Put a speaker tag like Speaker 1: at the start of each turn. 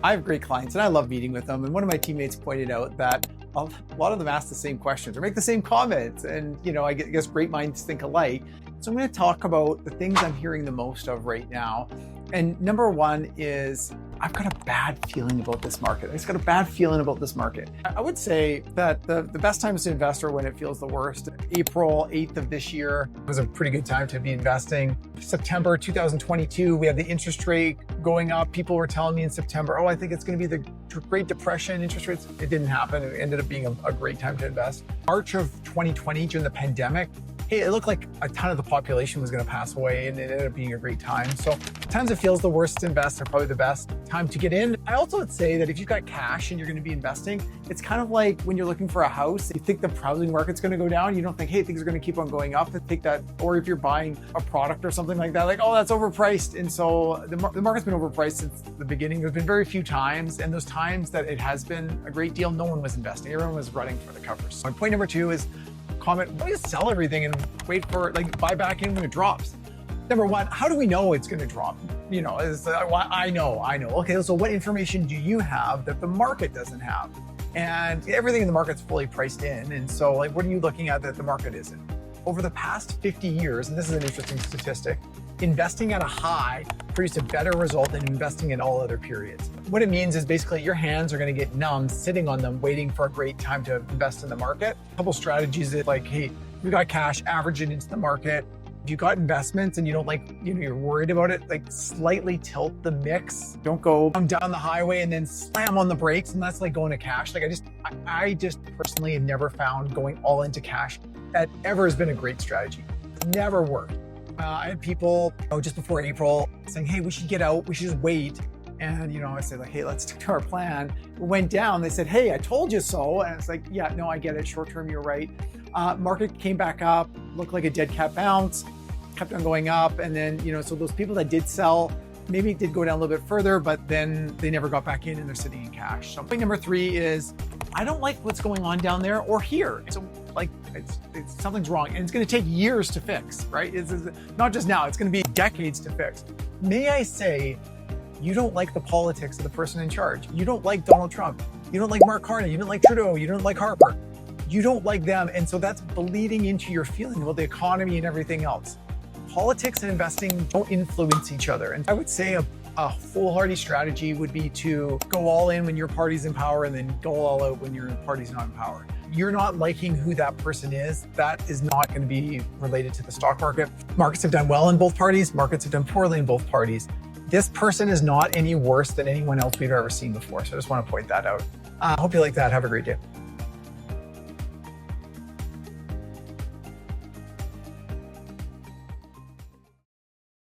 Speaker 1: I have great clients and I love meeting with them. And one of my teammates pointed out that a lot of them ask the same questions or make the same comments. And, I guess great minds think alike. So I'm going to talk about the things I'm hearing the most of right now. And number one is I've got a bad feeling about this market. I just got a bad feeling about this market. I would say that the best times to invest are when it feels the worst. April 8th of this year was a pretty good time to be investing. September 2022, we had the interest rate going up. People were telling me in September, I think it's going to be the Great Depression, interest rates. It didn't happen. It ended up being a great time to invest. March of 2020, during the pandemic, it looked like a ton of the population was going to pass away, and it ended up being a great time. So times it feels the worst to invest are probably the best time to get in. I also would say that if you've got cash and you're going to be investing, it's kind of like when you're looking for a house, you think the housing market's going to go down. You don't think, hey, things are going to keep on going up. And think that, or if you're buying a product or something like that, like, that's overpriced. And so the market's been overpriced since the beginning. There's been very few times, and those times that it has been a great deal, no one was investing. Everyone was running for the covers. So point number two is comment, why do you sell everything and wait for buy back in when it drops? Number one, how do we know it's going to drop? I know. Okay, so what information do you have that the market doesn't have? And everything in the market's fully priced in. And so what are you looking at that the market isn't? Over the past 50 years, and this is an interesting statistic, investing at a high produced a better result than investing in all other periods. What it means is basically your hands are going to get numb sitting on them, waiting for a great time to invest in the market. A couple strategies that hey, you got cash, average it into the market. If you got investments and you don't you're worried about it, slightly tilt the mix. Don't go down the highway and then slam on the brakes. And that's like going to cash. I just personally have never found going all into cash that ever has been a great strategy. It's never worked. I had people just before April saying, hey, we should get out. We should just wait. And, I said hey, let's stick to our plan. It went down. They said, hey, I told you so. And it's yeah, no, I get it. Short term, you're right. Market came back up, looked like a dead cat bounce, kept on going up. And then, so those people that did sell, maybe it did go down a little bit further, but then they never got back in and they're sitting in cash. So point number three is, I don't like what's going on down there or here. So something's wrong, and it's going to take years to fix, right? It's not just now, it's going to be decades to fix. May I say, you don't like the politics of the person in charge. You don't like Donald Trump. You don't like Mark Carney. You don't like Trudeau. You don't like Harper. You don't like them. And so that's bleeding into your feeling about the economy and everything else. Politics and investing don't influence each other. And I would say a foolhardy strategy would be to go all in when your party's in power and then go all out when your party's not in power. You're not liking who that person is. That is not going to be related to the stock market. Markets have done well in both parties. Markets have done poorly in both parties. This person is not any worse than anyone else we've ever seen before. So I just want to point that out. I hope you like that. Have a great day.